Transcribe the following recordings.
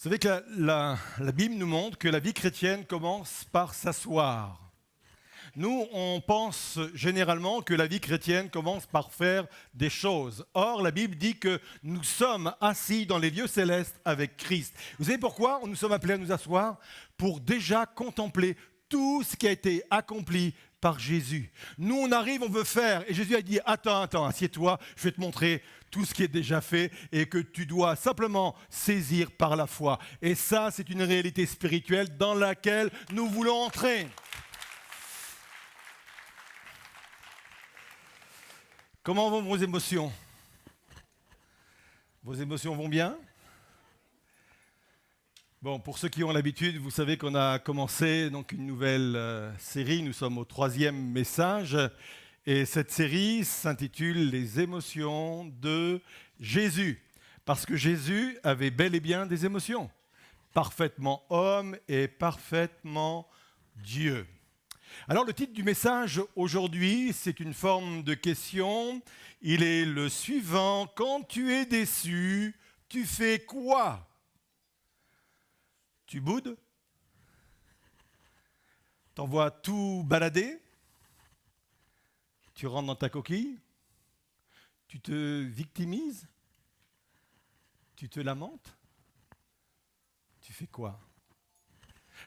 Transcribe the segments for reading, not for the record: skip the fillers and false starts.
Vous savez que la Bible nous montre que la vie chrétienne commence par s'asseoir. Nous, on pense généralement que la vie chrétienne commence par faire des choses. Or, la Bible dit que nous sommes assis dans les lieux célestes avec Christ. Vous savez pourquoi nous sommes appelés à nous asseoir? Pour déjà contempler tout ce qui a été accompli par Jésus. Nous, on arrive, on veut faire. Et Jésus a dit, attends, assieds-toi, je vais te montrer tout ce qui est déjà fait et que tu dois simplement saisir par la foi. Et ça, c'est une réalité spirituelle dans laquelle nous voulons entrer. Comment vont vos émotions? Vos émotions vont bien? Bon, pour ceux qui ont l'habitude, vous savez qu'on a commencé donc une nouvelle série. Nous sommes au 3e message. Et cette série s'intitule « Les émotions de Jésus ». Parce que Jésus avait bel et bien des émotions. Parfaitement homme et parfaitement Dieu. Alors le titre du message aujourd'hui, c'est une forme de question. Il est le suivant. Quand tu es déçu, tu fais quoi? Tu boudes? T'envoies tout balader? Tu rentres dans ta coquille? Tu te victimises? Tu te lamentes? Tu fais quoi?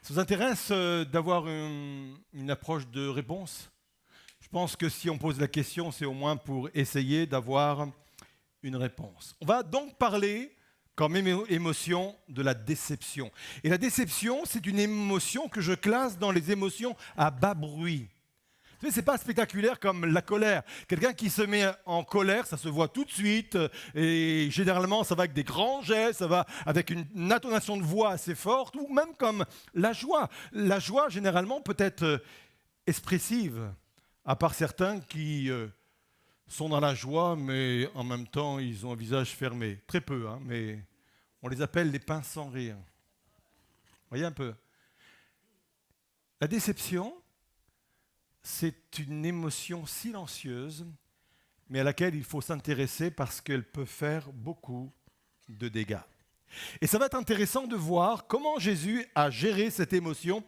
Ça vous intéresse d'avoir une approche de réponse? Je pense que si on pose la question, c'est au moins pour essayer d'avoir une réponse. On va donc parler, comme émotion, de la déception. Et la déception, c'est une émotion que je classe dans les émotions à bas bruit. Vous savez, ce n'est pas spectaculaire comme la colère. Quelqu'un qui se met en colère, ça se voit tout de suite. Et généralement, ça va avec des grands gestes, ça va avec une intonation de voix assez forte, ou même comme la joie. La joie, généralement, peut être expressive, à part certains qui sont dans la joie, mais en même temps, ils ont un visage fermé. Très peu, hein, mais on les appelle les pinces sans rire. Vous voyez un peu? La déception, c'est une émotion silencieuse, mais à laquelle il faut s'intéresser parce qu'elle peut faire beaucoup de dégâts. Et ça va être intéressant de voir comment Jésus a géré cette émotion,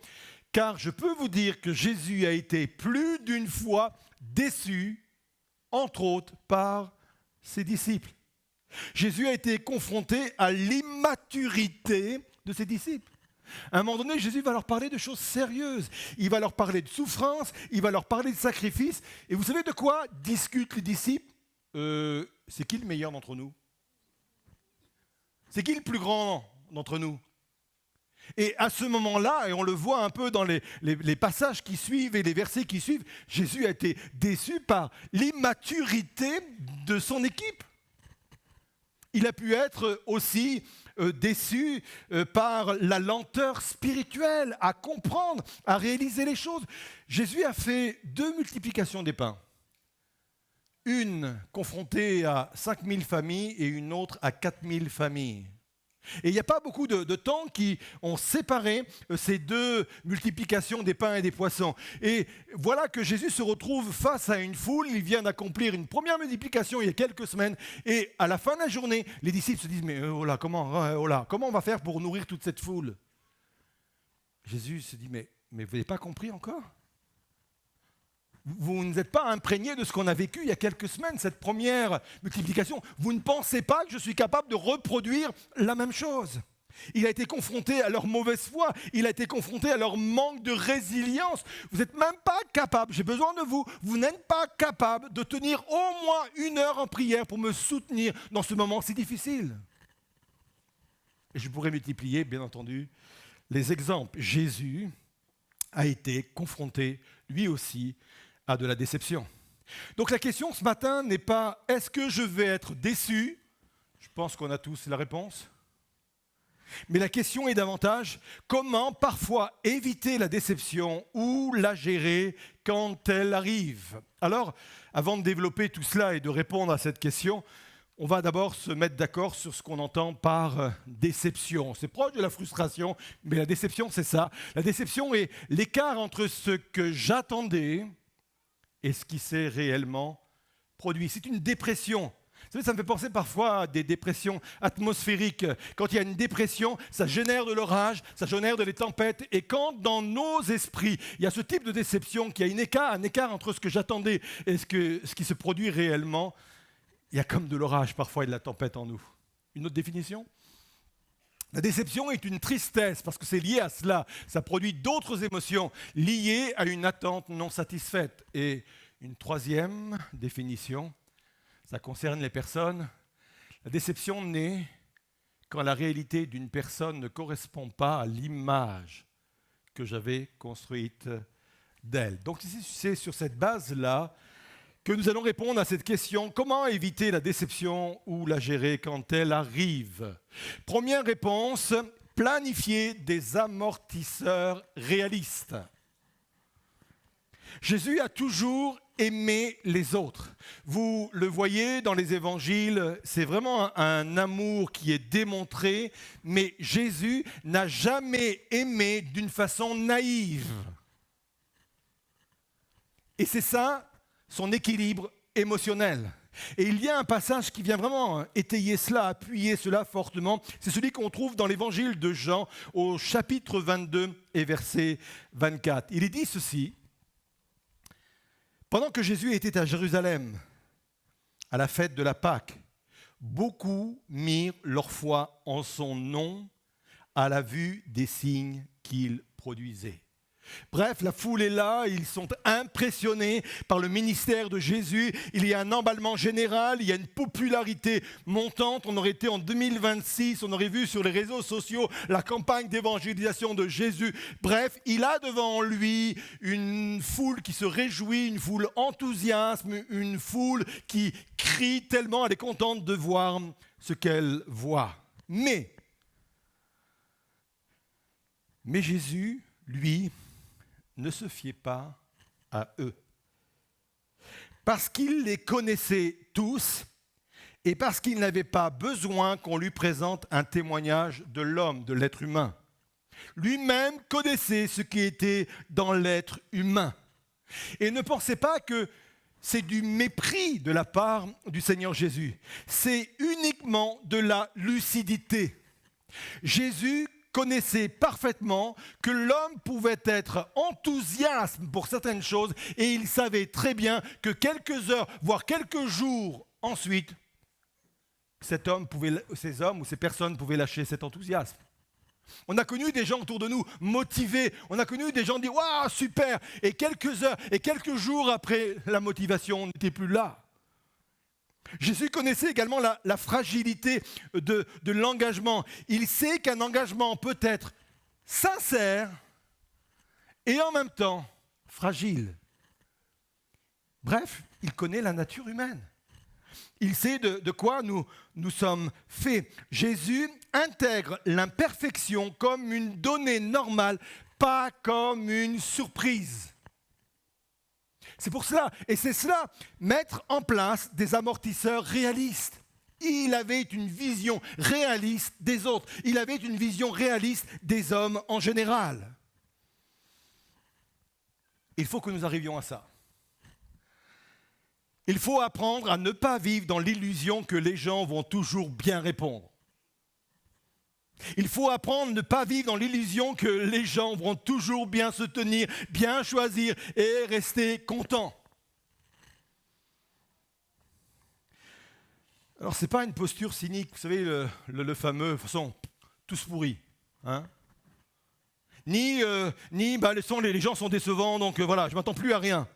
car je peux vous dire que Jésus a été plus d'une fois déçu, entre autres, par ses disciples. Jésus a été confronté à l'immaturité de ses disciples. À un moment donné, Jésus va leur parler de choses sérieuses. Il va leur parler de souffrance, il va leur parler de sacrifice. Et vous savez de quoi discutent les disciples? C'est qui le meilleur d'entre nous? C'est qui le plus grand d'entre nous? Et à ce moment-là, et on le voit un peu dans les passages qui suivent et les versets qui suivent, Jésus a été déçu par l'immaturité de son équipe. Il a pu être aussi déçu par la lenteur spirituelle à comprendre, à réaliser les choses. Jésus a fait 2 multiplications des pains. Une confrontée à 5000 familles et une autre à 4000 familles. Et il n'y a pas beaucoup de temps qui ont séparé ces 2 multiplications des pains et des poissons. Et voilà que Jésus se retrouve face à une foule. Il vient d'accomplir une première multiplication il y a quelques semaines. Et à la fin de la journée, les disciples se disent « Mais comment on va faire pour nourrir toute cette foule ?» Jésus se dit « Mais vous n'avez pas compris encore ? Vous ne êtes pas imprégné de ce qu'on a vécu il y a quelques semaines, cette première multiplication. Vous ne pensez pas que je suis capable de reproduire la même chose. » Il a été confronté à leur mauvaise foi, il a été confronté à leur manque de résilience. Vous n'êtes même pas capable, j'ai besoin de vous, vous n'êtes pas capable de tenir au moins 1 heure en prière pour me soutenir dans ce moment si difficile. Et je pourrais multiplier, bien entendu, les exemples. Jésus a été confronté, lui aussi, à de la déception. Donc la question ce matin n'est pas « est-ce que je vais être déçu ?» Je pense qu'on a tous la réponse. Mais la question est davantage « comment parfois éviter la déception ou la gérer quand elle arrive ?» Alors, avant de développer tout cela et de répondre à cette question, on va d'abord se mettre d'accord sur ce qu'on entend par déception. C'est proche de la frustration, mais la déception, c'est ça. La déception est l'écart entre ce que j'attendais et ce qui s'est réellement produit. C'est une dépression. Vous savez, ça me fait penser parfois à des dépressions atmosphériques. Quand il y a une dépression, ça génère de l'orage, ça génère de les tempêtes. Et quand dans nos esprits, il y a ce type de déception, qu'il y a un écart entre ce que j'attendais et ce qui se produit réellement, il y a comme de l'orage parfois et de la tempête en nous. Une autre définition ? La déception est une tristesse parce que c'est lié à cela. Ça produit d'autres émotions liées à une attente non satisfaite. Et une troisième définition, ça concerne les personnes. La déception naît quand la réalité d'une personne ne correspond pas à l'image que j'avais construite d'elle. Donc c'est sur cette base-là que nous allons répondre à cette question: comment éviter la déception ou la gérer quand elle arrive? Première réponse, planifier des amortisseurs réalistes. Jésus a toujours aimé les autres. Vous le voyez dans les évangiles, c'est vraiment un amour qui est démontré, mais Jésus n'a jamais aimé d'une façon naïve. Et c'est ça, son équilibre émotionnel. Et il y a un passage qui vient vraiment étayer cela, appuyer cela fortement. C'est celui qu'on trouve dans l'évangile de Jean au chapitre 22 et verset 24. Il est dit ceci: pendant que Jésus était à Jérusalem, à la fête de la Pâque, beaucoup mirent leur foi en son nom à la vue des signes qu'il produisait. Bref, la foule est là, ils sont impressionnés par le ministère de Jésus. Il y a un emballement général, il y a une popularité montante. On aurait été en 2026, on aurait vu sur les réseaux sociaux la campagne d'évangélisation de Jésus. Bref, il a devant lui une foule qui se réjouit, une foule enthousiaste, une foule qui crie tellement elle est contente de voir ce qu'elle voit. Mais Jésus, lui, ne se fiait pas à eux. Parce qu'il les connaissait tous et parce qu'il n'avait pas besoin qu'on lui présente un témoignage de l'homme, de l'être humain. Lui-même connaissait ce qui était dans l'être humain. Et ne pensez pas que c'est du mépris de la part du Seigneur Jésus. C'est uniquement de la lucidité. Jésus connaissait parfaitement que l'homme pouvait être enthousiaste pour certaines choses et il savait très bien que quelques heures, voire quelques jours ensuite, ces hommes ou ces personnes pouvaient lâcher cet enthousiasme. On a connu des gens autour de nous motivés, on a connu des gens dire « Waouh, super !» et quelques heures et quelques jours après, la motivation n'était plus là. Jésus connaissait également la fragilité de l'engagement. Il sait qu'un engagement peut être sincère et en même temps fragile. Bref, il connaît la nature humaine. Il sait de quoi nous sommes faits. Jésus intègre l'imperfection comme une donnée normale, pas comme une surprise. C'est pour cela, et c'est cela, mettre en place des amortisseurs réalistes. Il avait une vision réaliste des autres. Il avait une vision réaliste des hommes en général. Il faut que nous arrivions à ça. Il faut apprendre à ne pas vivre dans l'illusion que les gens vont toujours bien répondre. Il faut apprendre à ne pas vivre dans l'illusion que les gens vont toujours bien se tenir, bien choisir et rester contents. Alors, ce n'est pas une posture cynique, vous savez, le fameux, de toute façon, tous pourris. Hein? Ni les gens sont décevants, donc voilà, je ne m'attends plus à rien.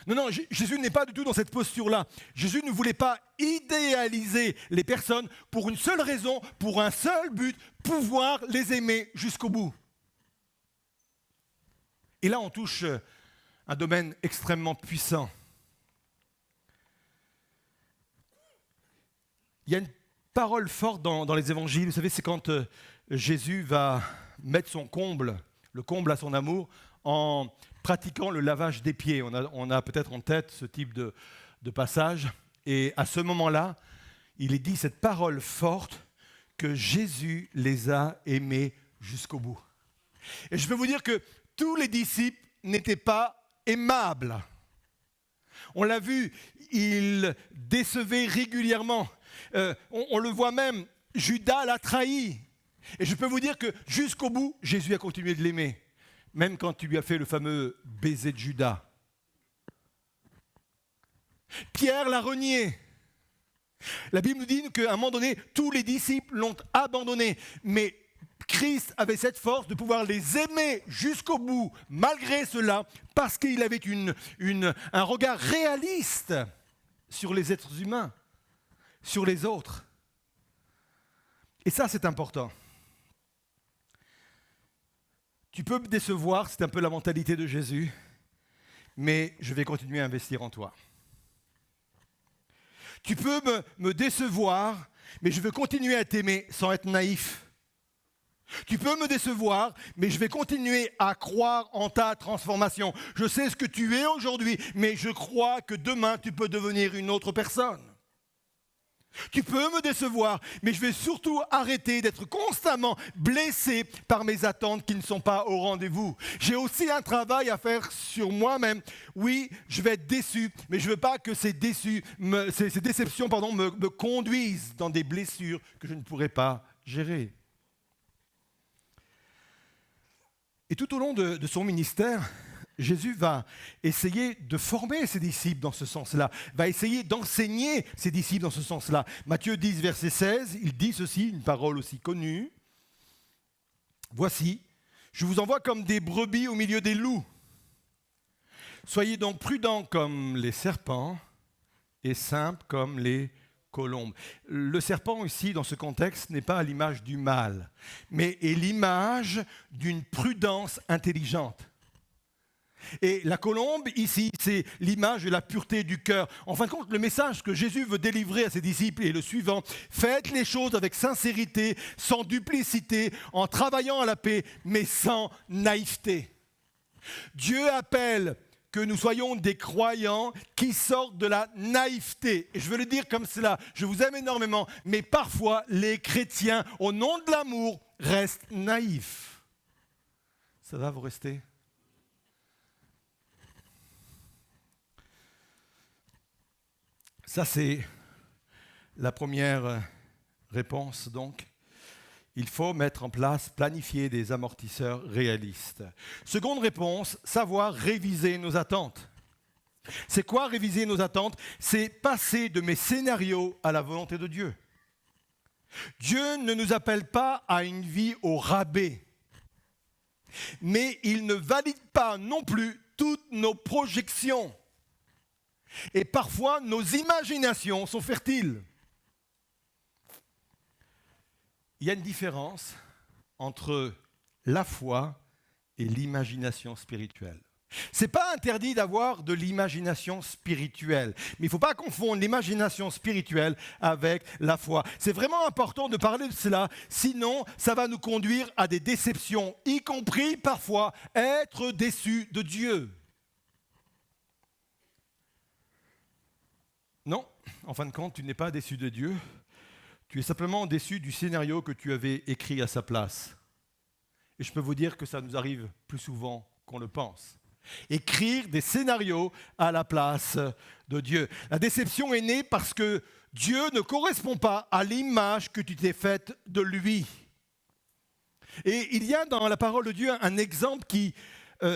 Non, Jésus n'est pas du tout dans cette posture-là. Jésus ne voulait pas idéaliser les personnes pour une seule raison, pour un seul but, pouvoir les aimer jusqu'au bout. Et là, on touche un domaine extrêmement puissant. Il y a une parole forte dans les évangiles. Vous savez, c'est quand Jésus va mettre le comble à son amour, en pratiquant le lavage des pieds. On a peut-être en tête ce type de passage. Et à ce moment-là, il est dit cette parole forte que Jésus les a aimés jusqu'au bout. Et je peux vous dire que tous les disciples n'étaient pas aimables. On l'a vu, il décevait régulièrement. On le voit même, Judas l'a trahi. Et je peux vous dire que jusqu'au bout, Jésus a continué de l'aimer. Même quand il lui a fait le fameux baiser de Judas. Pierre l'a renié. La Bible nous dit qu'à un moment donné, tous les disciples l'ont abandonné. Mais Christ avait cette force de pouvoir les aimer jusqu'au bout, malgré cela, parce qu'il avait un regard réaliste sur les êtres humains, sur les autres. Et ça, c'est important. Tu peux me décevoir, c'est un peu la mentalité de Jésus, mais je vais continuer à investir en toi. Tu peux me décevoir, mais je veux continuer à t'aimer sans être naïf. Tu peux me décevoir, mais je vais continuer à croire en ta transformation. Je sais ce que tu es aujourd'hui, mais je crois que demain, tu peux devenir une autre personne. Tu peux me décevoir, mais je vais surtout arrêter d'être constamment blessé par mes attentes qui ne sont pas au rendez-vous. J'ai aussi un travail à faire sur moi-même. Oui, je vais être déçu, mais je ne veux pas que ces déceptions me conduisent dans des blessures que je ne pourrai pas gérer. Et tout au long de son ministère, Jésus va essayer de former ses disciples dans ce sens-là, va essayer d'enseigner ses disciples dans ce sens-là. Matthieu 10, verset 16, il dit ceci, une parole aussi connue. « Voici, je vous envoie comme des brebis au milieu des loups. Soyez donc prudents comme les serpents et simples comme les colombes. » Le serpent ici, dans ce contexte, n'est pas à l'image du mal, mais est l'image d'une prudence intelligente. Et la colombe, ici, c'est l'image de la pureté du cœur. En fin de compte, le message que Jésus veut délivrer à ses disciples est le suivant. Faites les choses avec sincérité, sans duplicité, en travaillant à la paix, mais sans naïveté. Dieu appelle que nous soyons des croyants qui sortent de la naïveté. Et je veux le dire comme cela, je vous aime énormément, mais parfois, les chrétiens, au nom de l'amour, restent naïfs. Ça va, vous restez ? Ça, c'est la première réponse, donc. Il faut mettre en place, planifier des amortisseurs réalistes. Seconde réponse, savoir réviser nos attentes. C'est quoi réviser nos attentes ? C'est passer de mes scénarios à la volonté de Dieu. Dieu ne nous appelle pas à une vie au rabais, mais il ne valide pas non plus toutes nos projections. Et parfois, nos imaginations sont fertiles. Il y a une différence entre la foi et l'imagination spirituelle. Ce n'est pas interdit d'avoir de l'imagination spirituelle, mais il ne faut pas confondre l'imagination spirituelle avec la foi. C'est vraiment important de parler de cela, sinon ça va nous conduire à des déceptions, y compris parfois être déçus de Dieu. Non, en fin de compte, tu n'es pas déçu de Dieu. Tu es simplement déçu du scénario que tu avais écrit à sa place. Et je peux vous dire que ça nous arrive plus souvent qu'on le pense. Écrire des scénarios à la place de Dieu. La déception est née parce que Dieu ne correspond pas à l'image que tu t'es faite de lui. Et il y a dans la parole de Dieu un exemple qui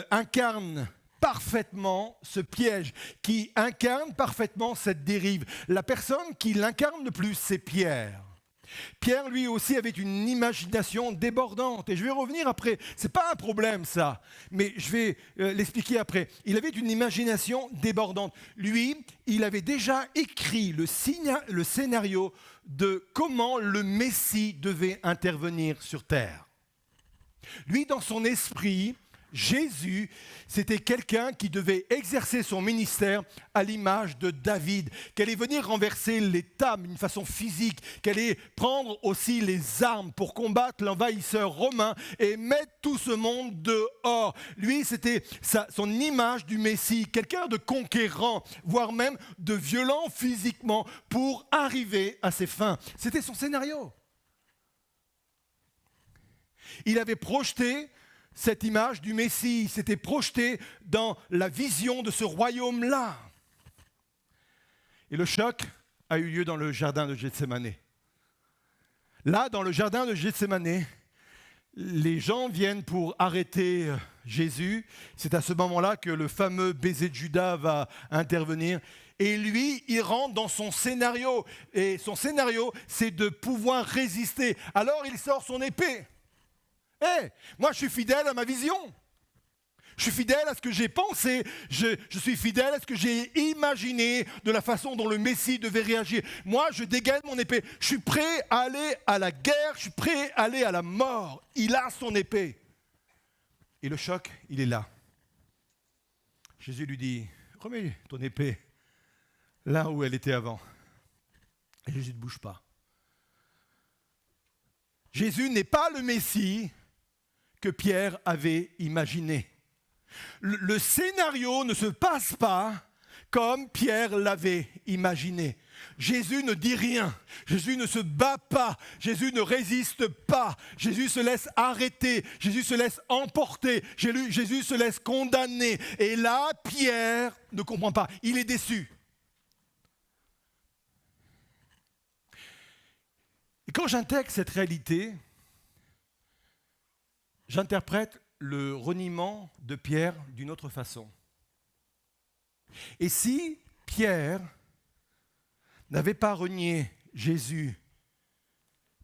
incarne parfaitement ce piège, qui incarne parfaitement cette dérive. La personne qui l'incarne le plus, c'est Pierre. Pierre, lui aussi, avait une imagination débordante. Et je vais revenir après. Ce n'est pas un problème, ça. Mais je vais l'expliquer après. Il avait une imagination débordante. Lui, il avait déjà écrit le scénario de comment le Messie devait intervenir sur terre. Lui, dans son esprit, Jésus, c'était quelqu'un qui devait exercer son ministère à l'image de David, qu'elle allait venir renverser l'État d'une façon physique, qu'elle allait prendre aussi les armes pour combattre l'envahisseur romain et mettre tout ce monde dehors. Lui, c'était son image du Messie, quelqu'un de conquérant, voire même de violent physiquement pour arriver à ses fins. C'était son scénario. Il avait projeté cette image du Messie, s'était projeté dans la vision de ce royaume-là. Et le choc a eu lieu dans le jardin de Gethsémané. Là, dans le jardin de Gethsémané, les gens viennent pour arrêter Jésus. C'est à ce moment-là que le fameux baiser de Judas va intervenir. Et lui, il rentre dans son scénario. Et son scénario, c'est de pouvoir résister. Alors, il sort son épée. Moi, je suis fidèle à ma vision. Je suis fidèle à ce que j'ai pensé, je suis fidèle à ce que j'ai imaginé de la façon dont le Messie devait réagir. Moi, je dégaine mon épée. Je suis prêt à aller à la guerre, je suis prêt à aller à la mort. Il a son épée. Et le choc, il est là. Jésus lui dit, remets ton épée là où elle était avant. Et Jésus ne bouge pas. Jésus n'est pas le Messie que Pierre avait imaginé. Le scénario ne se passe pas comme Pierre l'avait imaginé. Jésus ne dit rien, Jésus ne se bat pas, Jésus ne résiste pas, Jésus se laisse arrêter, Jésus se laisse emporter, Jésus se laisse condamner. Et là, Pierre ne comprend pas, il est déçu. Et quand j'intègre cette réalité, j'interprète le reniement de Pierre d'une autre façon. Et si Pierre n'avait pas renié Jésus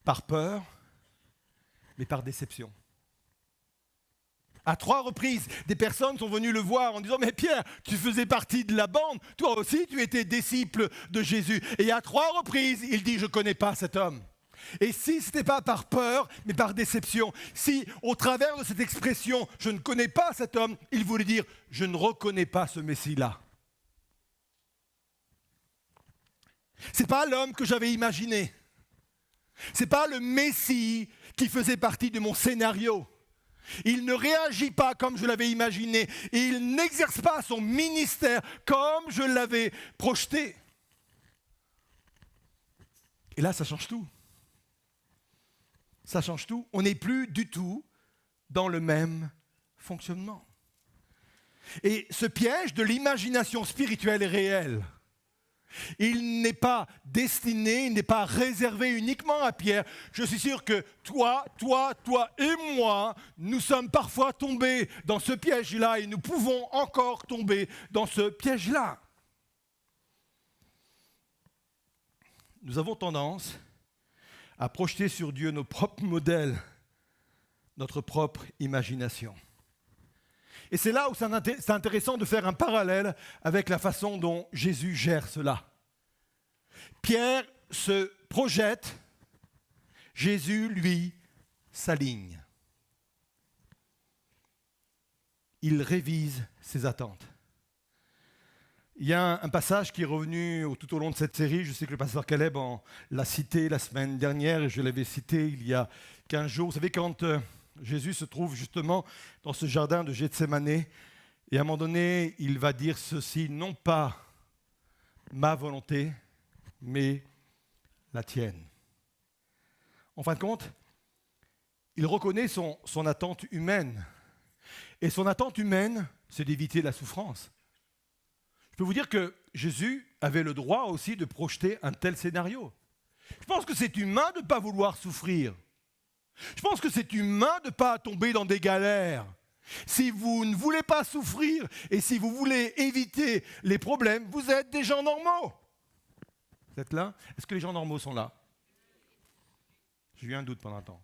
par peur, mais par déception? À 3 reprises, des personnes sont venues le voir en disant « Mais Pierre, tu faisais partie de la bande, toi aussi tu étais disciple de Jésus. » Et à 3 reprises, il dit « Je ne connais pas cet homme. » Et si ce n'était pas par peur, mais par déception, si au travers de cette expression « je ne connais pas cet homme », il voulait dire « je ne reconnais pas ce Messie-là ». Ce n'est pas l'homme que j'avais imaginé. Ce n'est pas le Messie qui faisait partie de mon scénario. Il ne réagit pas comme je l'avais imaginé. Et il n'exerce pas son ministère comme je l'avais projeté. Et là, ça change tout. Ça change tout. On n'est plus du tout dans le même fonctionnement. Et ce piège de l'imagination spirituelle est réel. Il n'est pas destiné, il n'est pas réservé uniquement à Pierre. Je suis sûr que toi et moi, nous sommes parfois tombés dans ce piège-là et nous pouvons encore tomber dans ce piège-là. Nous avons tendance à projeter sur Dieu nos propres modèles, notre propre imagination. Et c'est là où c'est intéressant de faire un parallèle avec la façon dont Jésus gère cela. Pierre se projette, Jésus, lui, s'aligne. Il révise ses attentes. Il y a un passage qui est revenu tout au long de cette série. Je sais que le pasteur Caleb l'a cité la semaine dernière et je l'avais cité il y a 15 jours. Vous savez, quand Jésus se trouve justement dans ce jardin de Gethsémané et à un moment donné, il va dire ceci, non pas ma volonté, mais la tienne. En fin de compte, il reconnaît son attente humaine. Et son attente humaine, c'est d'éviter la souffrance. Je peux vous dire que Jésus avait le droit aussi de projeter un tel scénario. Je pense que c'est humain de ne pas vouloir souffrir. Je pense que c'est humain de ne pas tomber dans des galères. Si vous ne voulez pas souffrir et si vous voulez éviter les problèmes, vous êtes des gens normaux. Vous êtes là? Est-ce que les gens normaux sont là? J'ai eu un doute pendant un temps.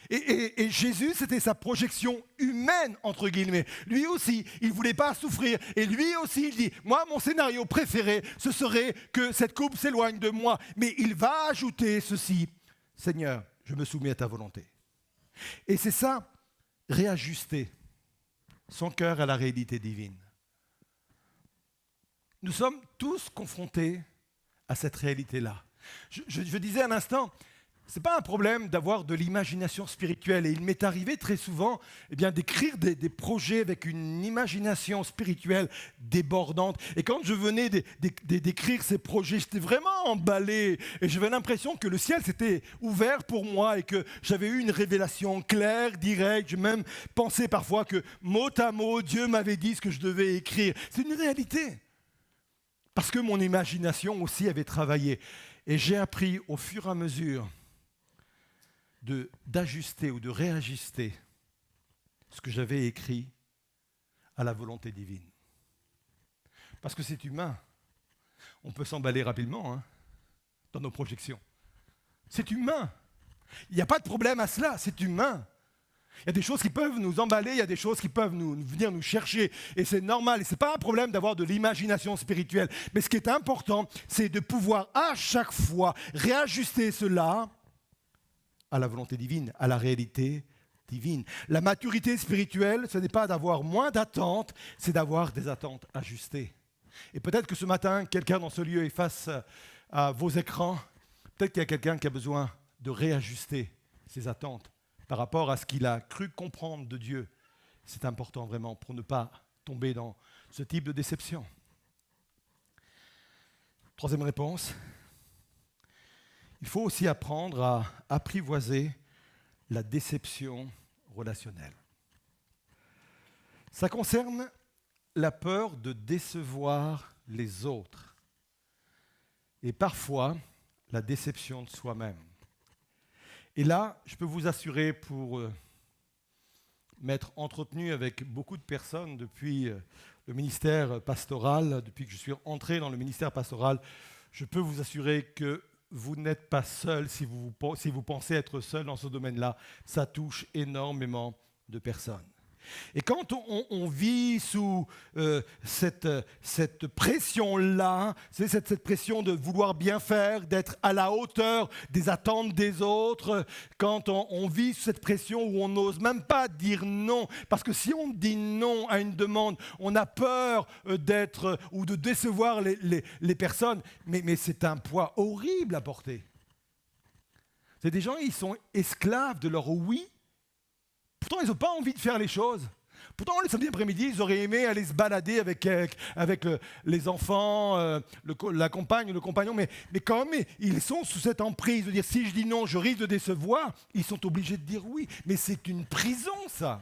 Et Jésus, c'était sa projection humaine, entre guillemets. Lui aussi, il ne voulait pas souffrir. Et lui aussi, il dit, moi, mon scénario préféré, ce serait que cette coupe s'éloigne de moi. Mais il va ajouter ceci, Seigneur, je me soumets à ta volonté. Et c'est ça, réajuster son cœur à la réalité divine. Nous sommes tous confrontés à cette réalité-là. Je disais à l'instant, ce n'est pas un problème d'avoir de l'imagination spirituelle. Et il m'est arrivé très souvent d'écrire des projets avec une imagination spirituelle débordante. Et quand je venais d'écrire ces projets, j'étais vraiment emballé. Et j'avais l'impression que le ciel s'était ouvert pour moi et que j'avais eu une révélation claire, directe. J'ai même pensé parfois que mot à mot, Dieu m'avait dit ce que je devais écrire. C'est une réalité. Parce que mon imagination aussi avait travaillé. Et j'ai appris au fur et à mesure d'ajuster ou de réajuster ce que j'avais écrit à la volonté divine. Parce que c'est humain. On peut s'emballer rapidement dans nos projections. C'est humain. Il n'y a pas de problème à cela, c'est humain. Il y a des choses qui peuvent nous emballer, il y a des choses qui peuvent venir nous chercher. Et c'est normal, et ce n'est pas un problème d'avoir de l'imagination spirituelle. Mais ce qui est important, c'est de pouvoir à chaque fois réajuster cela à la volonté divine, à la réalité divine. La maturité spirituelle, ce n'est pas d'avoir moins d'attentes, c'est d'avoir des attentes ajustées. Et peut-être que ce matin, quelqu'un dans ce lieu est face à vos écrans, peut-être qu'il y a quelqu'un qui a besoin de réajuster ses attentes par rapport à ce qu'il a cru comprendre de Dieu. C'est important vraiment pour ne pas tomber dans ce type de déception. Troisième réponse, il faut aussi apprendre à apprivoiser la déception relationnelle. Ça concerne la peur de décevoir les autres et parfois la déception de soi-même. Et là, je peux vous assurer, pour m'être entretenu avec beaucoup de personnes depuis le ministère pastoral, depuis que je suis entré dans le ministère pastoral, je peux vous assurer que vous n'êtes pas seul si vous pensez être seul dans ce domaine-là. Ça touche énormément de personnes. Et quand on vit sous cette pression-là, c'est cette pression de vouloir bien faire, d'être à la hauteur des attentes des autres, quand on vit sous cette pression où on n'ose même pas dire non, parce que si on dit non à une demande, on a peur d'être ou de décevoir les personnes, mais c'est un poids horrible à porter. C'est des gens, ils sont esclaves de leur oui. Pourtant, ils n'ont pas envie de faire les choses. Pourtant, le samedi après-midi, ils auraient aimé aller se balader avec les enfants, la compagne, le compagnon, mais comme ils sont sous cette emprise de dire si je dis non, je risque de décevoir, ils sont obligés de dire oui. Mais c'est une prison, ça.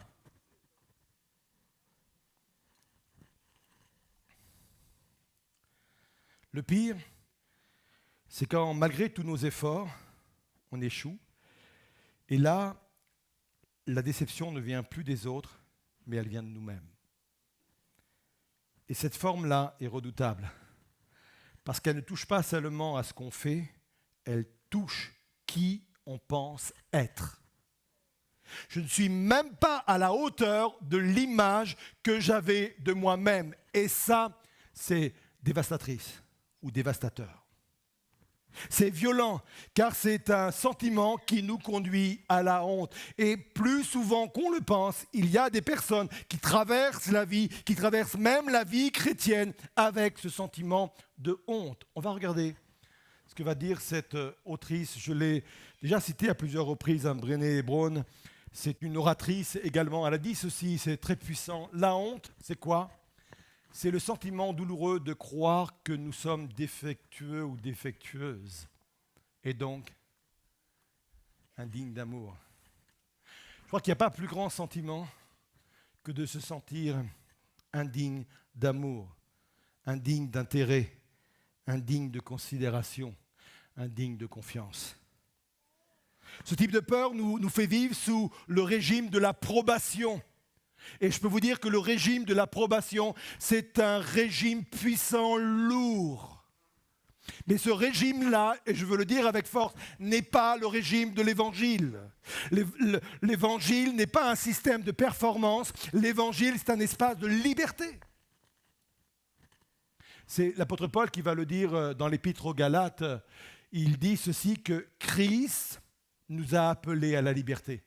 Le pire, c'est quand, malgré tous nos efforts, on échoue. Et là, la déception ne vient plus des autres, mais elle vient de nous-mêmes. Et cette forme-là est redoutable, parce qu'elle ne touche pas seulement à ce qu'on fait, elle touche qui on pense être. Je ne suis même pas à la hauteur de l'image que j'avais de moi-même. Et ça, c'est dévastatrice ou dévastateur. C'est violent, car c'est un sentiment qui nous conduit à la honte. Et plus souvent qu'on le pense, il y a des personnes qui traversent la vie, qui traversent même la vie chrétienne avec ce sentiment de honte. On va regarder ce que va dire cette autrice. Je l'ai déjà citée à plusieurs reprises, Brené Brown. C'est une oratrice également. Elle a dit ceci, c'est très puissant. La honte, c'est quoi ? C'est le sentiment douloureux de croire que nous sommes défectueux ou défectueuses, et donc indignes d'amour. Je crois qu'il n'y a pas plus grand sentiment que de se sentir indigne d'amour, indigne d'intérêt, indigne de considération, indigne de confiance. Ce type de peur nous fait vivre sous le régime de l'approbation. Et je peux vous dire que le régime de l'approbation, c'est un régime puissant, lourd. Mais ce régime-là, et je veux le dire avec force, n'est pas le régime de l'Évangile. L'Évangile n'est pas un système de performance. L'Évangile, c'est un espace de liberté. C'est l'apôtre Paul qui va le dire dans l'Épître aux Galates. Il dit ceci, que Christ nous a appelés à la liberté.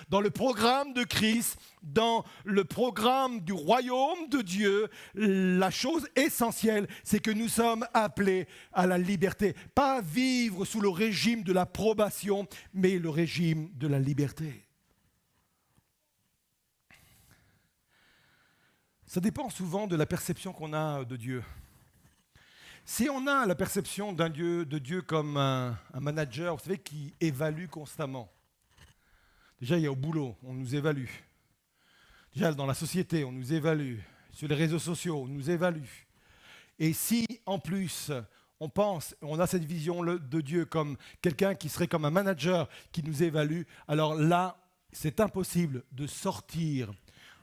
Dans le programme de Christ, dans le programme du royaume de Dieu, la chose essentielle, c'est que nous sommes appelés à la liberté. Pas vivre sous le régime de l'approbation, mais le régime de la liberté. Ça dépend souvent de la perception qu'on a de Dieu. Si on a la perception de Dieu comme un manager, vous savez, qui évalue constamment. Déjà, il y a au boulot, on nous évalue. Déjà, dans la société, on nous évalue. Sur les réseaux sociaux, on nous évalue. Et si, en plus, on a cette vision de Dieu comme quelqu'un qui serait comme un manager qui nous évalue, alors là, c'est impossible de sortir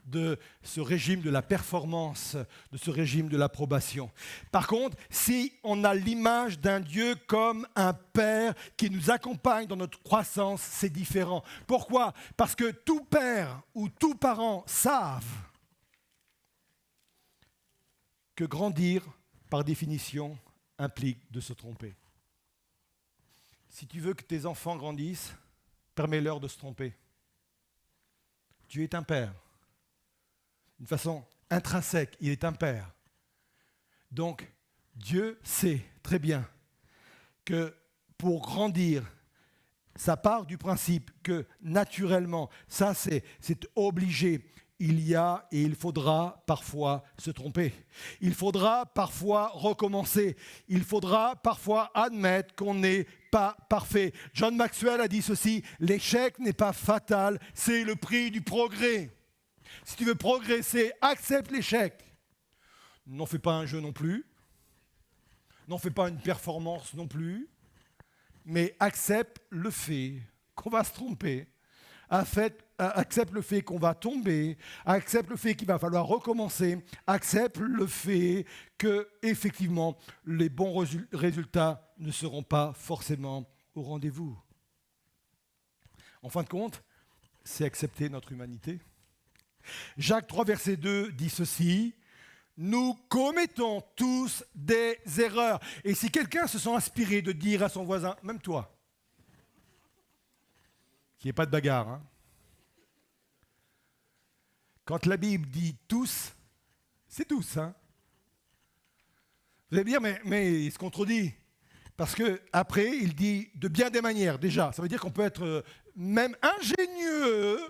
de ce régime de la performance, de ce régime de l'approbation. Par contre, si on a l'image d'un Dieu comme un père qui nous accompagne dans notre croissance, c'est différent. Pourquoi ? Parce que tout père ou tout parent savent que grandir, par définition, implique de se tromper. Si tu veux que tes enfants grandissent, permets-leur de se tromper. Dieu est un père. D'une façon intrinsèque, il est un père. Donc, Dieu sait très bien que pour grandir, ça part du principe que naturellement, ça c'est obligé, il y a et il faudra parfois se tromper. Il faudra parfois recommencer. Il faudra parfois admettre qu'on n'est pas parfait. John Maxwell a dit ceci, l'échec n'est pas fatal, c'est le prix du progrès. Si tu veux progresser, accepte l'échec. N'en fais pas un jeu non plus. N'en fais pas une performance non plus. Mais accepte le fait qu'on va se tromper. Accepte le fait qu'on va tomber. Accepte le fait qu'il va falloir recommencer. Accepte le fait que, effectivement, les bons résultats ne seront pas forcément au rendez-vous. En fin de compte, c'est accepter notre humanité. Jacques 3, verset 2 dit ceci, « Nous commettons tous des erreurs. » Et si quelqu'un se sent inspiré de dire à son voisin, même toi, qu'il n'y ait pas de bagarre, hein, quand la Bible dit « tous », c'est tous. Hein. Vous allez me dire, mais il se contredit. Parce qu'après, il dit de bien des manières, déjà. Ça veut dire qu'on peut être même ingénieux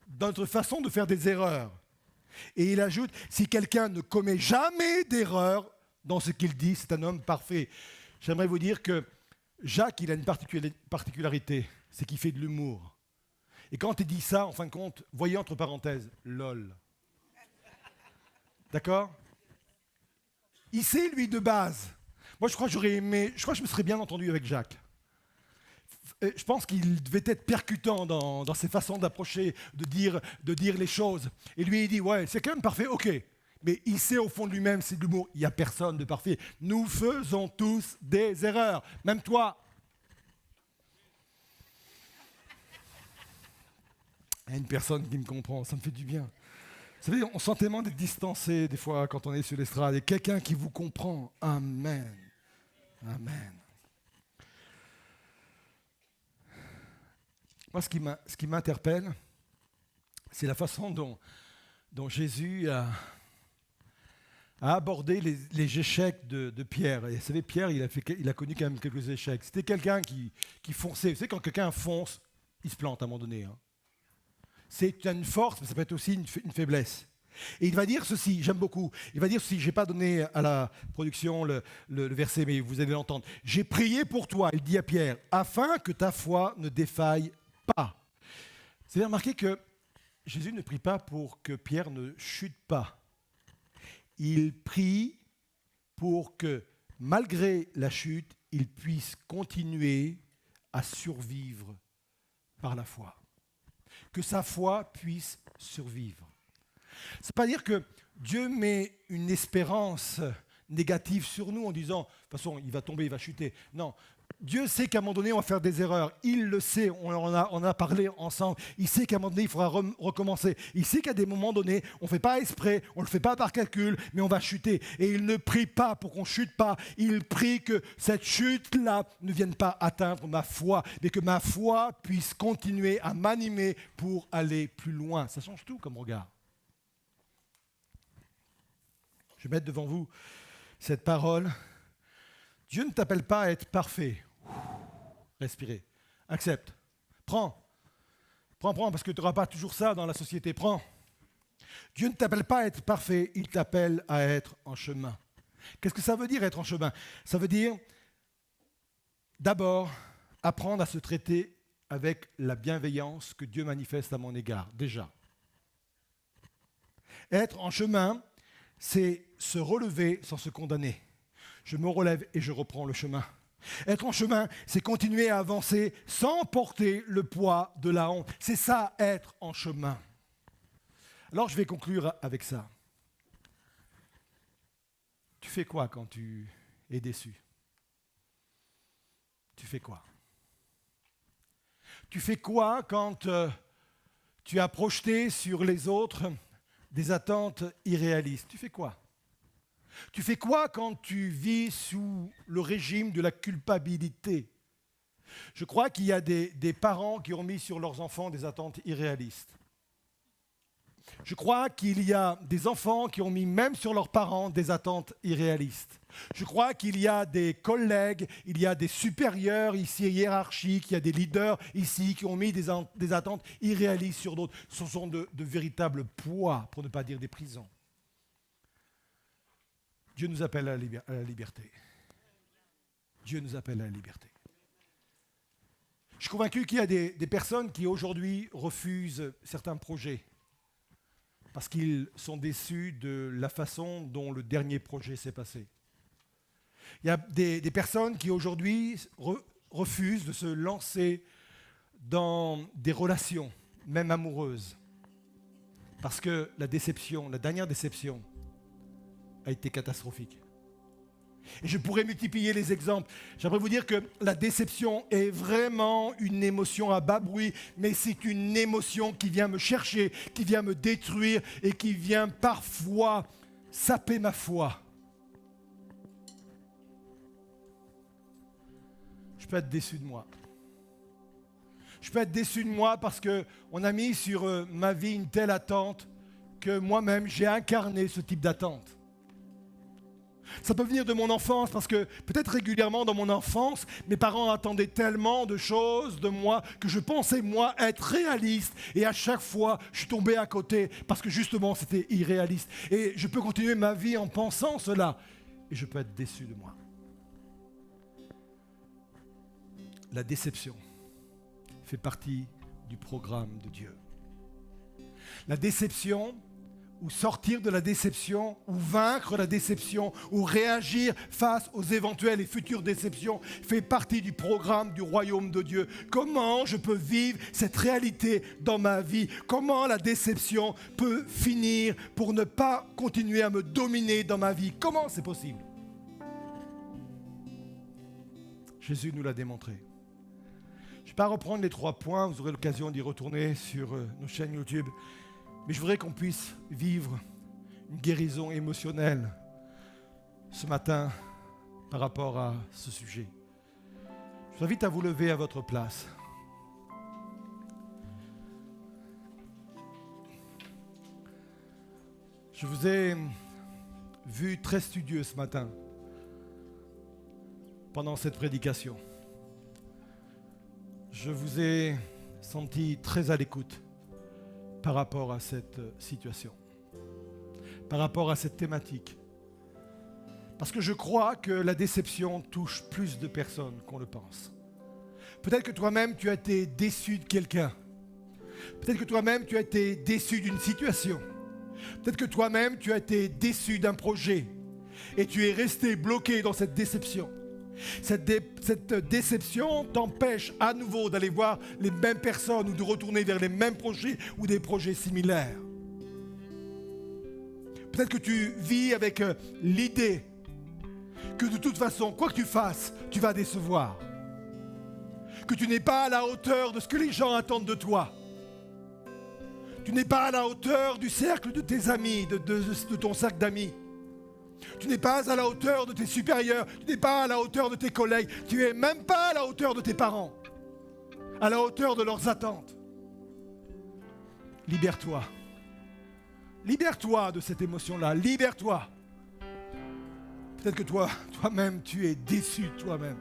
dans notre façon de faire des erreurs. Et il ajoute, si quelqu'un ne commet jamais d'erreur dans ce qu'il dit, c'est un homme parfait. J'aimerais vous dire que Jacques, il a une particularité, c'est qu'il fait de l'humour. Et quand il dit ça, en fin de compte, voyez entre parenthèses, lol. D'accord ? Il sait, lui, de base. Moi, je crois que je me serais bien entendu avec Jacques. Je pense qu'il devait être percutant dans ses façons d'approcher, de dire les choses. Et lui, il dit, ouais, c'est quand même parfait, ok. Mais il sait au fond de lui-même, c'est de l'humour. Il n'y a personne de parfait. Nous faisons tous des erreurs. Même toi. Il y a une personne qui me comprend, ça me fait du bien. Vous savez, on sent tellement d'être distancé des fois quand on est sur l'estrade. Et quelqu'un qui vous comprend. Amen. Amen. Moi, ce qui m'interpelle, c'est la façon dont Jésus a abordé les échecs de Pierre. Et vous savez, Pierre, il a connu quand même quelques échecs. C'était quelqu'un qui fonçait. Vous savez, quand quelqu'un fonce, il se plante à un moment donné. Hein. C'est une force, mais ça peut être aussi une faiblesse. Et il va dire ceci, j'aime beaucoup, il va dire ceci, je n'ai pas donné à la production le verset, mais vous allez l'entendre. « J'ai prié pour toi », il dit à Pierre, « afin que ta foi ne défaille pas. » Vous avez remarqué que Jésus ne prie pas pour que Pierre ne chute pas. Il prie pour que, malgré la chute, il puisse continuer à survivre par la foi. Que sa foi puisse survivre. Ça ne veut pas dire que Dieu met une espérance négative sur nous en disant, de toute façon, il va tomber, il va chuter. Non, Dieu sait qu'à un moment donné, on va faire des erreurs. Il le sait, on en a parlé ensemble. Il sait qu'à un moment donné, il faudra recommencer. Il sait qu'à des moments donnés, on ne fait pas exprès, on ne le fait pas par calcul, mais on va chuter. Et il ne prie pas pour qu'on ne chute pas. Il prie que cette chute-là ne vienne pas atteindre ma foi, mais que ma foi puisse continuer à m'animer pour aller plus loin. Ça change tout comme regard. Je vais mettre devant vous cette parole. Dieu ne t'appelle pas à être parfait. Respirez. Accepte. Prends, parce que tu n'auras pas toujours ça dans la société. Prends. Dieu ne t'appelle pas à être parfait, il t'appelle à être en chemin. Qu'est-ce que ça veut dire être en chemin ? Ça veut dire, d'abord, apprendre à se traiter avec la bienveillance que Dieu manifeste à mon égard, déjà. Être en chemin, c'est se relever sans se condamner. Je me relève et je reprends le chemin. Être en chemin, c'est continuer à avancer sans porter le poids de la honte. C'est ça, être en chemin. Alors je vais conclure avec ça. Tu fais quoi quand tu es déçu? Tu fais quoi? Tu fais quoi quand tu as projeté sur les autres des attentes irréalistes? Tu fais quoi? Tu fais quoi quand tu vis sous le régime de la culpabilité? Je crois qu'il y a des parents qui ont mis sur leurs enfants des attentes irréalistes. Je crois qu'il y a des enfants qui ont mis même sur leurs parents des attentes irréalistes. Je crois qu'il y a des collègues, il y a des supérieurs ici hiérarchiques, il y a des leaders ici qui ont mis des attentes irréalistes sur d'autres. Ce sont de véritables poids, pour ne pas dire des prisons. Dieu nous appelle à la liberté. Dieu nous appelle à la liberté. Je suis convaincu qu'il y a des personnes qui aujourd'hui refusent certains projets parce qu'ils sont déçus de la façon dont le dernier projet s'est passé. Il y a des personnes qui aujourd'hui refusent de se lancer dans des relations, même amoureuses, parce que la dernière déception, a été catastrophique. Et je pourrais multiplier les exemples. J'aimerais vous dire que la déception est vraiment une émotion à bas bruit, mais c'est une émotion qui vient me chercher, qui vient me détruire et qui vient parfois saper ma foi. Je peux être déçu de moi. Je peux être déçu de moi parce qu'on a mis sur ma vie une telle attente que moi-même j'ai incarné ce type d'attente. Ça peut venir de mon enfance parce que peut-être régulièrement dans mon enfance, mes parents attendaient tellement de choses de moi que je pensais moi être réaliste et à chaque fois je suis tombé à côté parce que justement c'était irréaliste. Et je peux continuer ma vie en pensant cela et je peux être déçu de moi. La déception fait partie du programme de Dieu. La déception, ou sortir de la déception, ou vaincre la déception, ou réagir face aux éventuelles et futures déceptions, fait partie du programme du royaume de Dieu. Comment je peux vivre cette réalité dans ma vie? Comment la déception peut finir pour ne pas continuer à me dominer dans ma vie? Comment c'est possible? Jésus nous l'a démontré. Je ne vais pas reprendre les 3 points, vous aurez l'occasion d'y retourner sur nos chaînes YouTube. Mais je voudrais qu'on puisse vivre une guérison émotionnelle ce matin par rapport à ce sujet. Je vous invite à vous lever à votre place. Je vous ai vu très studieux ce matin pendant cette prédication. Je vous ai senti très à l'écoute par rapport à cette situation, par rapport à cette thématique. Parce que je crois que la déception touche plus de personnes qu'on le pense. Peut-être que toi-même, tu as été déçu de quelqu'un. Peut-être que toi-même, tu as été déçu d'une situation. Peut-être que toi-même, tu as été déçu d'un projet. Et tu es resté bloqué dans cette déception. Cette déception t'empêche à nouveau d'aller voir les mêmes personnes ou de retourner vers les mêmes projets ou des projets similaires. Peut-être que tu vis avec l'idée que de toute façon, quoi que tu fasses, tu vas décevoir. Que tu n'es pas à la hauteur de ce que les gens attendent de toi. Tu n'es pas à la hauteur du cercle de tes amis, de ton cercle d'amis. Tu n'es pas à la hauteur de tes supérieurs, tu n'es pas à la hauteur de tes collègues, tu n'es même pas à la hauteur de tes parents, à la hauteur de leurs attentes. Libère-toi. Libère-toi de cette émotion-là, libère-toi. Peut-être que toi-même, tu es déçu de toi-même.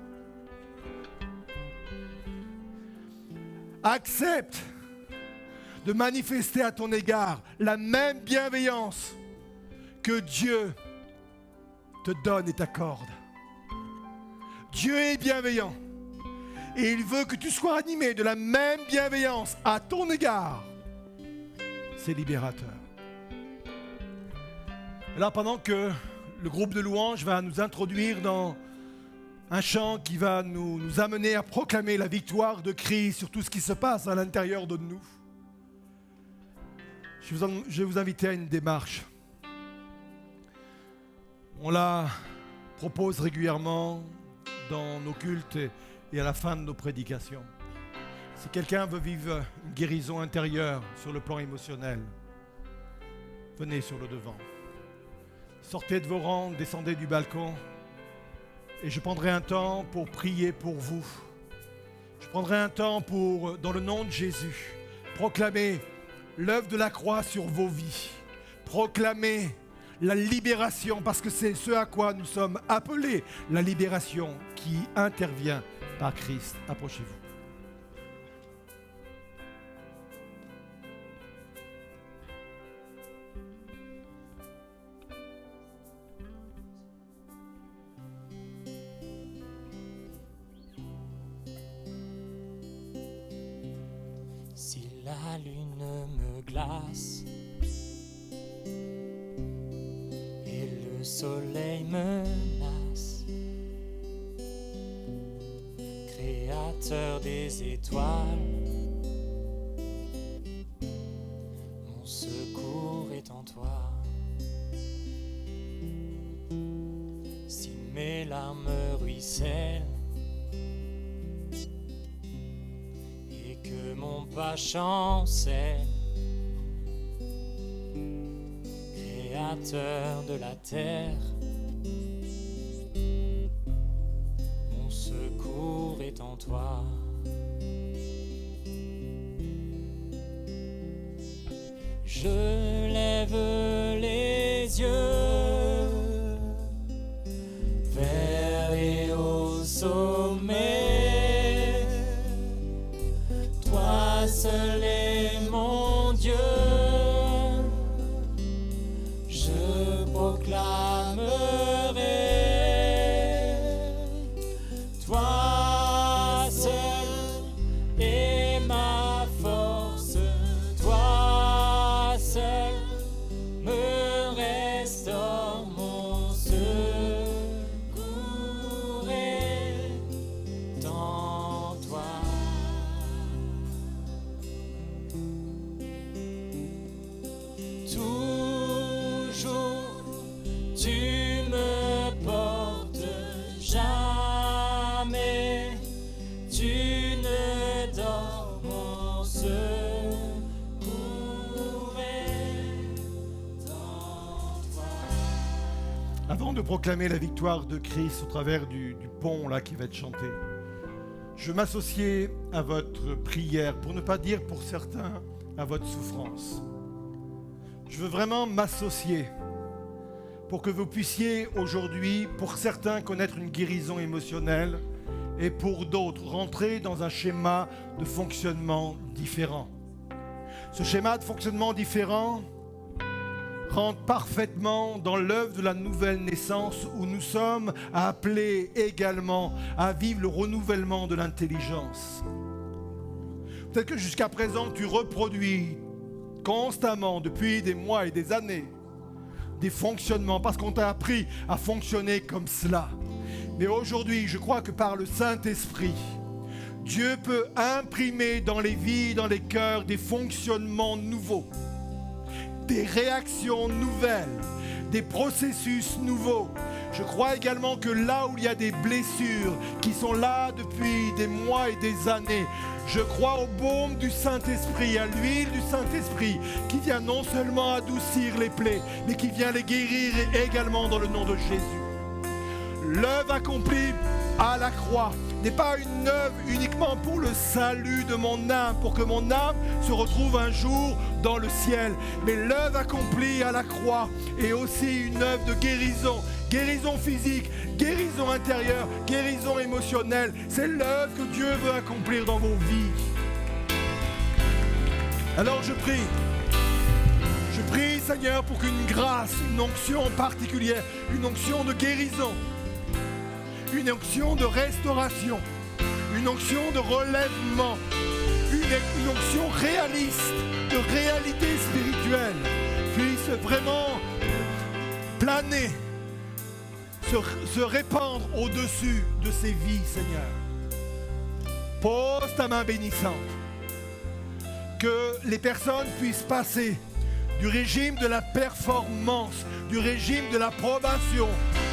Accepte de manifester à ton égard la même bienveillance que Dieu te donne et t'accorde. Dieu est bienveillant et il veut que tu sois animé de la même bienveillance à ton égard. C'est libérateur. Et là, pendant que le groupe de louanges va nous introduire dans un chant qui va nous amener à proclamer la victoire de Christ sur tout ce qui se passe à l'intérieur de nous, je vais vous inviter à une démarche. On la propose régulièrement dans nos cultes et à la fin de nos prédications. Si quelqu'un veut vivre une guérison intérieure sur le plan émotionnel, venez sur le devant. Sortez de vos rangs, descendez du balcon et je prendrai un temps pour prier pour vous. Je prendrai un temps pour, dans le nom de Jésus, proclamer l'œuvre de la croix sur vos vies. Proclamer la libération, parce que c'est ce à quoi nous sommes appelés, la libération qui intervient par Christ. Approchez-vous. Si la lune me glace et le soleil menace, Créateur des étoiles, mon secours est en toi. Si mes larmes ruissellent et que mon pas chancelle, Créateur de la terre, mon secours est en toi. Je lève les yeux vers et au sommet. Toi seul est mon Dieu. Je proclamerai, toi seul est ma force, toi seul me restaure, mon secours est en toi. Toujours tu me portes, jamais tu ne dors, mon secours est en toi. Avant de proclamer la victoire de Christ au travers du pont là qui va être chanté, je m'associe à votre prière, pour ne pas dire pour certains à votre souffrance. Je veux vraiment m'associer pour que vous puissiez aujourd'hui, pour certains, connaître une guérison émotionnelle et pour d'autres, rentrer dans un schéma de fonctionnement différent. Ce schéma de fonctionnement différent rentre parfaitement dans l'œuvre de la nouvelle naissance où nous sommes appelés également à vivre le renouvellement de l'intelligence. Peut-être que jusqu'à présent, tu reproduis constamment, depuis des mois et des années, des fonctionnements, parce qu'on t'a appris à fonctionner comme cela. Mais aujourd'hui, je crois que par le Saint-Esprit, Dieu peut imprimer dans les vies, dans les cœurs, des fonctionnements nouveaux, des réactions nouvelles, des processus nouveaux. Je crois également que là où il y a des blessures qui sont là depuis des mois et des années, je crois au baume du Saint-Esprit, à l'huile du Saint-Esprit qui vient non seulement adoucir les plaies, mais qui vient les guérir également dans le nom de Jésus. L'œuvre accomplie à la croix n'est pas une œuvre uniquement pour le salut de mon âme, pour que mon âme se retrouve un jour dans le ciel. Mais l'œuvre accomplie à la croix est aussi une œuvre de guérison. Guérison physique, guérison intérieure, guérison émotionnelle. C'est l'œuvre que Dieu veut accomplir dans vos vies. Alors je prie, Seigneur, pour qu'une grâce, une onction particulière, une onction de guérison, une onction de restauration, une onction de relèvement, une onction réaliste, de réalité spirituelle, puisse vraiment planer, se répandre au-dessus de ces vies, Seigneur. Pose ta main bénissante. Que les personnes puissent passer du régime de la performance, du régime de l'approbation,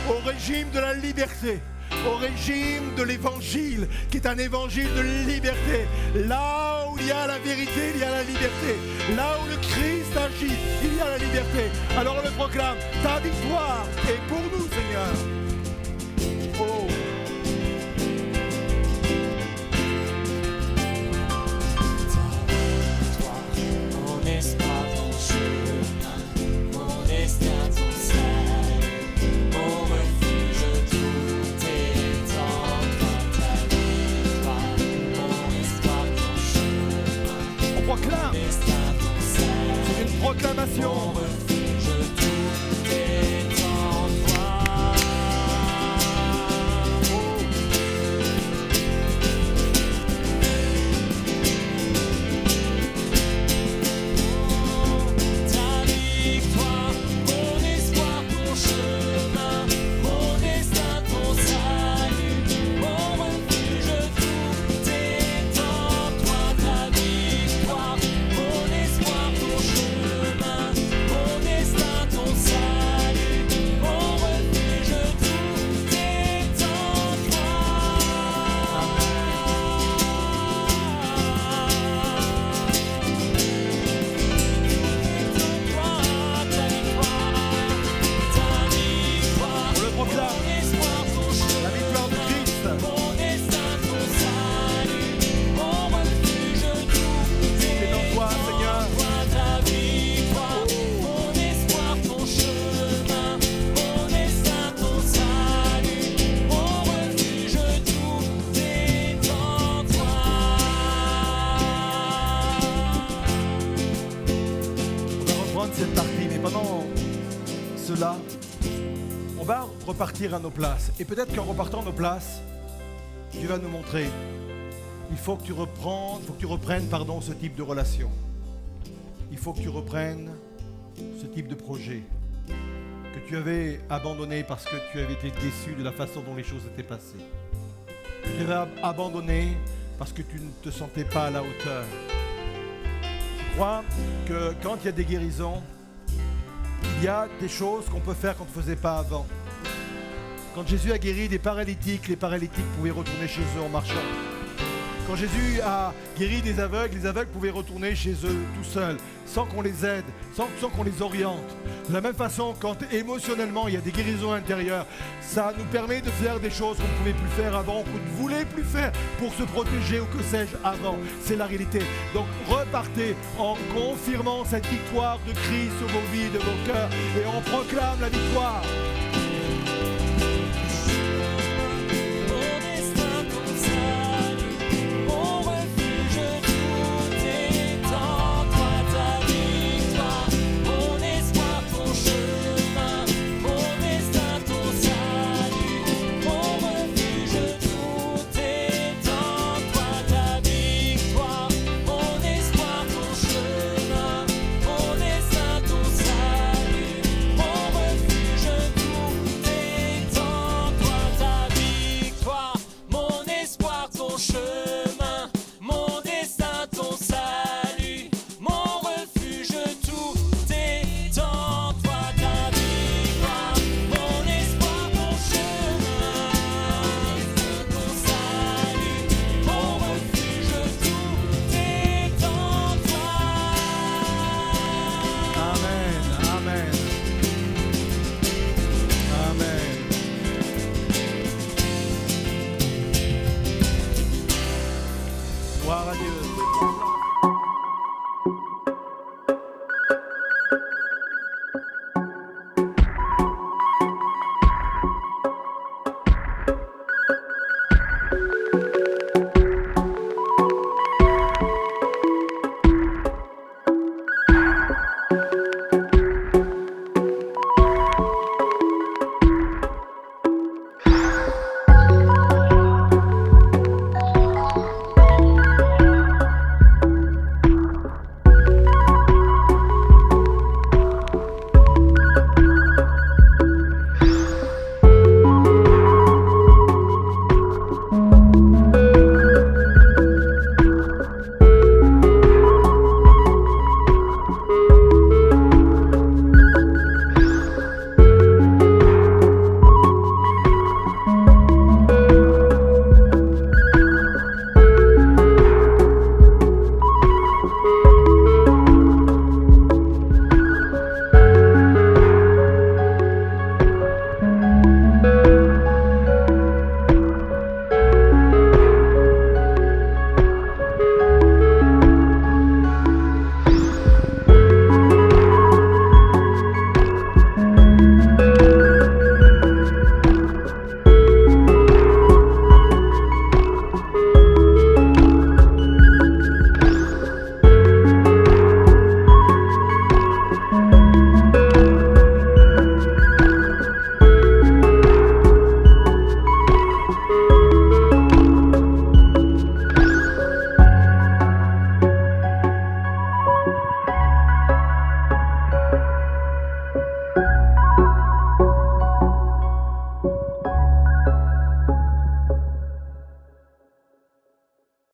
au régime de la liberté, au régime de l'évangile, qui est un évangile de liberté. Là où il y a la vérité, il y a la liberté. Là où le Christ agit, il y a la liberté. Alors on le proclame, ta victoire est pour nous, Seigneur. Oh. Mon espoir, ton chemin, mon destin, ton salut, mon refuge, tout est en toi, ta victoire. Mon espoir, ton chemin, On proclame, mon destin, ton salut, c'est une proclamation. mon refuge, tout est en toi. Ta victoire, mon espoir, ton chemin, mon destin, ton salut, mon refuge, tout est en toi. Ta victoire, mon espoir, ton chemin, mon destin, ton salut, mon refuge, tout est en toi. On le proclame, la victoire de Christ. C'est en toi, Seigneur. On va reprendre cette partie, mais pendant cela, on va repartir à nos places. Et peut-être qu'en repartant à nos places, Dieu va nous montrer, il faut que tu reprennes ce type de relation. Il faut que tu reprennes ce type de projet que tu avais abandonné parce que tu avais été déçu de la façon dont les choses étaient passées. Que tu avais abandonné parce que tu ne te sentais pas à la hauteur. Je crois que quand il y a des guérisons, il y a des choses qu'on peut faire qu'on ne faisait pas avant. Quand Jésus a guéri des paralytiques, les paralytiques pouvaient retourner chez eux en marchant. Quand Jésus a guéri des aveugles, les aveugles pouvaient retourner chez eux tout seuls, sans qu'on les aide, sans qu'on les oriente. De la même façon, quand émotionnellement il y a des guérisons intérieures, ça nous permet de faire des choses qu'on ne pouvait plus faire avant, qu'on ne voulait plus faire pour se protéger ou que sais-je avant. C'est la réalité. Donc repartez en confirmant cette victoire de Christ sur vos vies, de vos cœurs, et on proclame la victoire.